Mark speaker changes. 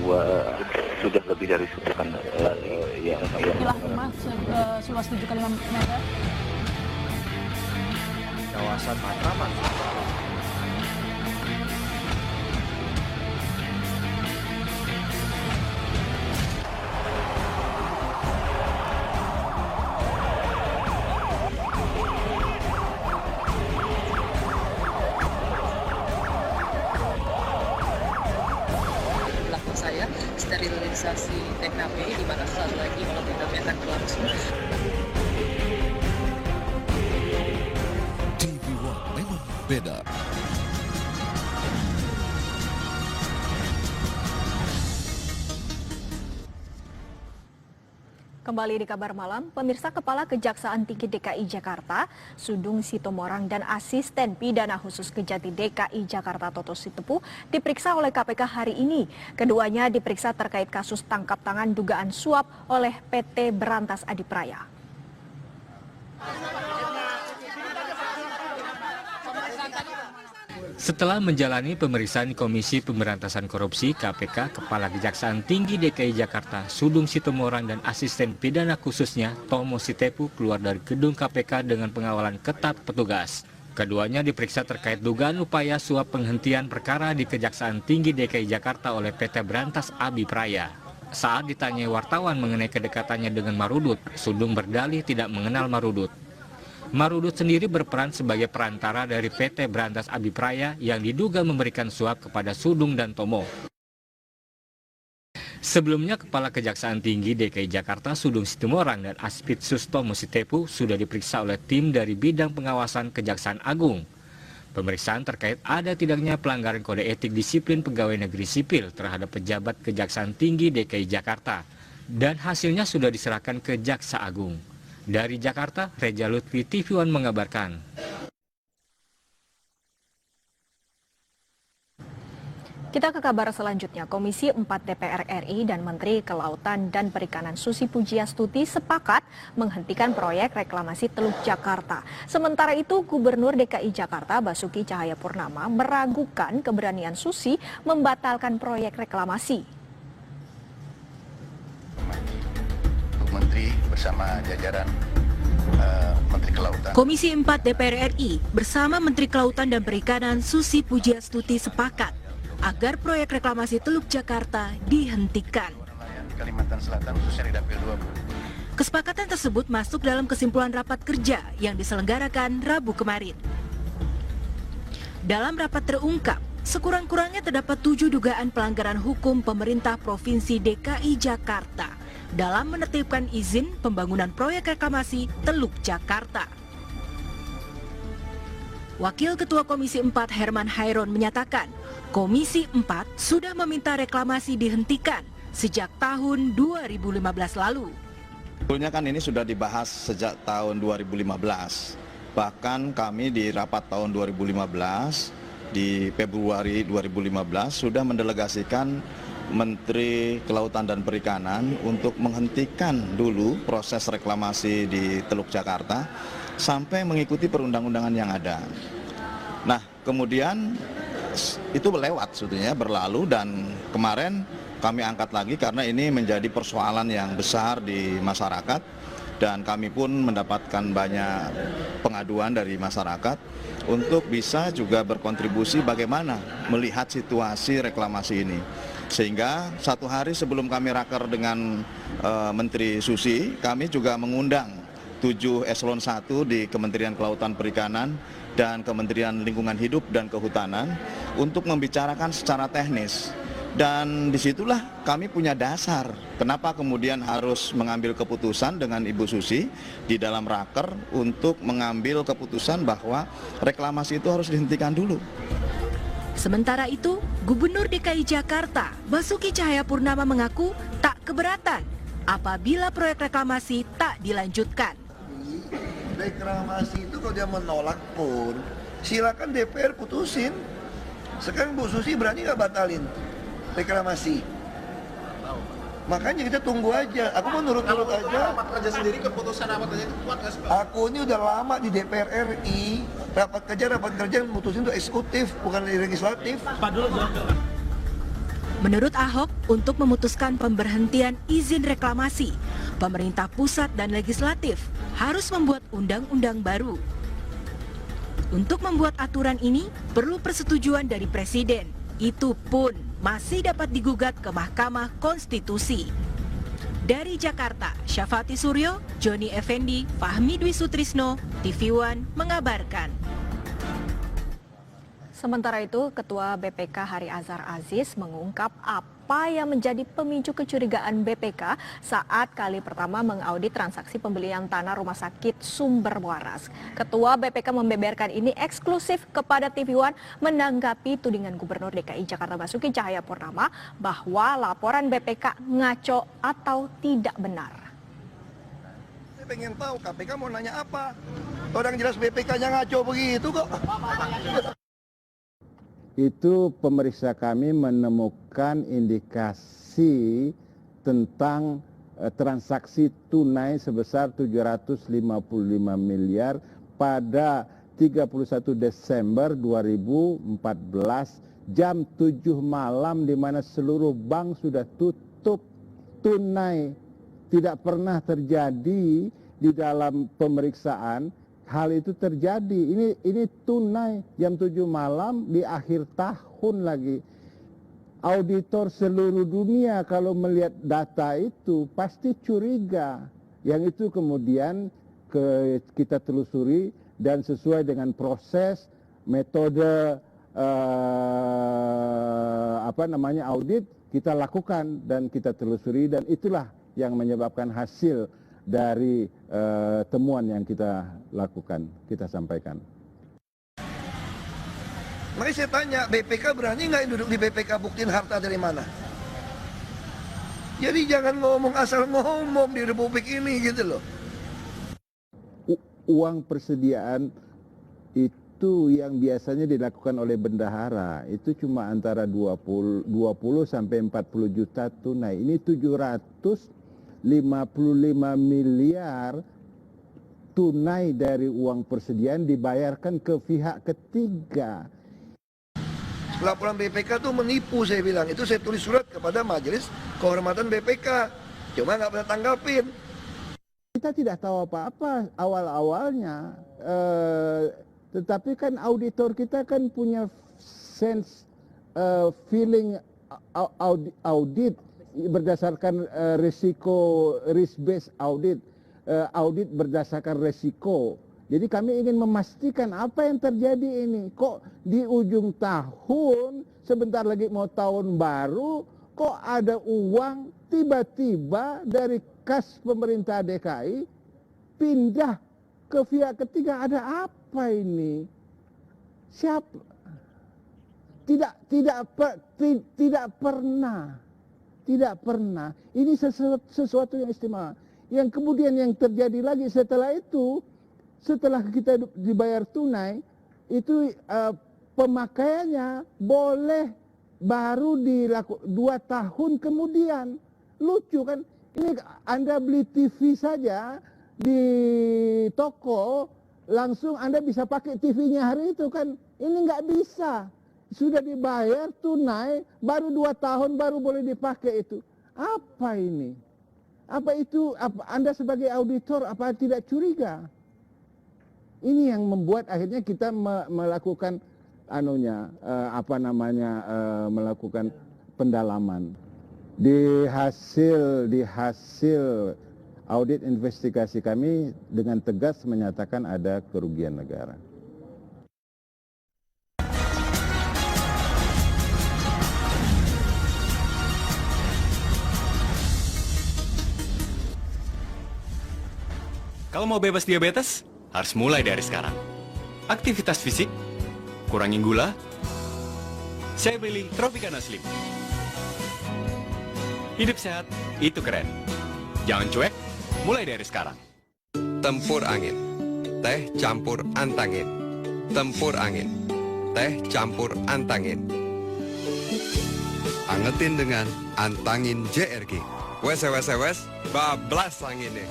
Speaker 1: sudah lebih dari sebulan yang
Speaker 2: Wilayah rumah seluas 7x5 meter.
Speaker 3: Kawasan Matraman.
Speaker 4: Belakang saya sterilisasi TKP di mana saat lagi olah tkp akan berlangsung.
Speaker 5: TV1 memang beda.
Speaker 2: Kembali di kabar malam, pemirsa Kepala Kejaksaan Tinggi DKI Jakarta, Sudung Sitomorang dan Asisten Pidana Khusus Kejati DKI Jakarta Toto Sitepu diperiksa oleh KPK hari ini. Keduanya diperiksa terkait kasus tangkap tangan dugaan suap oleh PT Berantas Adipraya.
Speaker 6: Setelah menjalani pemeriksaan Komisi Pemberantasan Korupsi KPK, Kepala Kejaksaan Tinggi DKI Jakarta, Sudung Sitomorang dan Asisten Pidana Khususnya, Tomo Sitepu keluar dari gedung KPK dengan pengawalan ketat petugas. Keduanya diperiksa terkait dugaan upaya suap penghentian perkara di Kejaksaan Tinggi DKI Jakarta oleh PT Berantas Adipraya. Saat ditanyai wartawan mengenai kedekatannya dengan Marudut, Sudung berdalih tidak mengenal Marudut. Marudut sendiri berperan sebagai perantara dari PT Berantas Adipraya yang diduga memberikan suap kepada Sudung dan Tomo. Sebelumnya, Kepala Kejaksaan Tinggi DKI Jakarta Sudung Sitomorang dan Aspitsus Tomo Sitepu sudah diperiksa oleh tim dari Bidang Pengawasan Kejaksaan Agung. Pemeriksaan terkait ada tidaknya pelanggaran kode etik disiplin pegawai negeri sipil terhadap pejabat Kejaksaan Tinggi DKI Jakarta, dan hasilnya sudah diserahkan ke Jaksa Agung. Dari Jakarta, Reja Lutfi, TV1 mengabarkan.
Speaker 2: Kita ke kabar selanjutnya. Komisi 4 DPR RI dan Menteri Kelautan dan Perikanan Susi Pujiastuti sepakat menghentikan proyek reklamasi Teluk Jakarta. Sementara itu, Gubernur DKI Jakarta Basuki Cahayapurnama meragukan keberanian Susi membatalkan proyek reklamasi.
Speaker 7: Menteri bersama jajaran Menteri Kelautan.
Speaker 8: Komisi 4 DPR RI bersama Menteri Kelautan dan Perikanan Susi Pujiastuti sepakat agar proyek reklamasi Teluk Jakarta dihentikan.
Speaker 7: Di Kalimantan Selatan khususnya di Dapil 2.
Speaker 8: Kesepakatan tersebut masuk dalam kesimpulan rapat kerja yang diselenggarakan Rabu kemarin. Dalam rapat terungkap, sekurang-kurangnya terdapat 7 dugaan pelanggaran hukum pemerintah Provinsi DKI Jakarta dalam menertibkan izin pembangunan proyek reklamasi Teluk Jakarta. Wakil Ketua Komisi 4 Herman Hairon menyatakan, Komisi 4 sudah meminta reklamasi dihentikan sejak tahun 2015 lalu.
Speaker 9: Sebetulnya kan ini sudah dibahas sejak tahun 2015. Bahkan kami di rapat tahun 2015, di Februari 2015 sudah mendelegasikan Menteri Kelautan dan Perikanan untuk menghentikan dulu proses reklamasi di Teluk Jakarta sampai mengikuti perundang-undangan yang ada. Nah, kemudian itu lewat sebetulnya, berlalu, dan kemarin kami angkat lagi karena ini menjadi persoalan yang besar di masyarakat dan kami pun mendapatkan banyak pengaduan dari masyarakat untuk bisa juga berkontribusi bagaimana melihat situasi reklamasi ini. Sehingga 1 hari sebelum kami raker dengan Menteri Susi, kami juga mengundang 7 eselon 1 di Kementerian Kelautan Perikanan dan Kementerian Lingkungan Hidup dan Kehutanan untuk membicarakan secara teknis. Dan disitulah kami punya dasar kenapa kemudian harus mengambil keputusan dengan Ibu Susi di dalam raker untuk mengambil keputusan bahwa reklamasi itu harus dihentikan dulu.
Speaker 8: Sementara itu, Gubernur DKI Jakarta Basuki Cahayapurnama mengaku tak keberatan apabila proyek reklamasi tak dilanjutkan.
Speaker 10: Reklamasi itu kalau dia menolak pun silakan DPR putusin. Sekarang Bu Susi berani nggak batalin reklamasi? Makanya kita tunggu aja. Aku mau nurut-nurut aja.
Speaker 3: Rapat kerja sendiri, keputusan rapat kerja itu kuat nggak sih, Pak?
Speaker 10: Aku ini udah lama di DPR RI. Rapat kerja yang mutusin itu eksekutif, bukan legislatif.
Speaker 8: Menurut Ahok, untuk memutuskan pemberhentian izin reklamasi, pemerintah pusat dan legislatif harus membuat undang-undang baru. Untuk membuat aturan ini, perlu persetujuan dari Presiden. Itu pun masih dapat digugat ke Mahkamah Konstitusi. Dari Jakarta, Syafati Suryo, Joni Effendi, Fahmi Dwi Sutrisno, TV One mengabarkan.
Speaker 2: Sementara itu, Ketua BPK Hari Azhar Aziz mengungkap apa yang menjadi pemicu kecurigaan BPK saat kali pertama mengaudit transaksi pembelian tanah rumah sakit Sumber Waras. Ketua BPK membeberkan ini eksklusif kepada TV One menanggapi tudingan Gubernur DKI Jakarta Basuki Cahayapurnama bahwa laporan BPK ngaco atau tidak benar.
Speaker 10: Saya pengen tahu KPK mau nanya apa? Orang jelas BPK-nya ngaco begitu kok.
Speaker 11: Itu pemeriksa kami menemukan indikasi tentang transaksi tunai sebesar 755 miliar pada 31 Desember 2014 jam 7 malam di mana seluruh bank sudah tutup. Tunai tidak pernah terjadi di dalam pemeriksaan. Hal itu terjadi, ini tunai jam 7 malam di akhir tahun lagi. Auditor seluruh dunia kalau melihat data itu pasti curiga. Yang itu kemudian kita telusuri dan sesuai dengan proses, metode audit kita lakukan dan kita telusuri dan itulah yang menyebabkan hasil dari temuan yang kita lakukan, kita sampaikan.
Speaker 10: Makanya saya tanya, BPK berani nggak duduk di BPK buktiin harta dari mana? Jadi jangan ngomong asal ngomong di Republik ini gitu loh.
Speaker 11: Uang persediaan itu yang biasanya dilakukan oleh bendahara, itu cuma antara 20 sampai 40 juta tunai. Ini 755 miliar tunai dari uang persediaan dibayarkan ke pihak ketiga.
Speaker 10: Laporan BPK itu menipu saya bilang. Itu saya tulis surat kepada Majelis Kehormatan BPK. Cuma nggak pernah tanggapin.
Speaker 11: Kita tidak tahu apa-apa awal-awalnya. Tetapi kan auditor kita kan punya sense feeling audit. Berdasarkan risiko, risk-based audit, audit berdasarkan risiko. Jadi kami ingin memastikan apa yang terjadi ini. Kok di ujung tahun, sebentar lagi mau tahun baru, kok ada uang tiba-tiba dari kas pemerintah DKI pindah ke pihak ketiga. Ada apa ini? Siapa? Tidak pernah. Tidak pernah. Ini sesuatu yang istimewa. Yang kemudian yang terjadi lagi setelah itu, setelah kita dibayar tunai, itu pemakaiannya boleh baru 2 tahun kemudian. Lucu kan? Ini Anda beli TV saja di toko, langsung Anda bisa pakai TV-nya hari itu kan? Ini nggak bisa. Sudah dibayar tunai, baru 2 tahun baru boleh dipakai itu. Apa ini? Apa itu? Anda sebagai auditor apa tidak curiga? Ini yang membuat akhirnya kita melakukan melakukan pendalaman. Di hasil audit investigasi kami dengan tegas menyatakan ada kerugian negara.
Speaker 12: Kalau mau bebas diabetes, harus mulai dari sekarang. Aktivitas fisik, kurangin gula. Saya pilih Tropicana Slim. Hidup sehat, itu keren. Jangan cuek, mulai dari sekarang.
Speaker 13: Tempur angin, teh campur antangin. Tempur angin, teh campur antangin. Angetin dengan antangin JRG. Wes, bablas anginnya.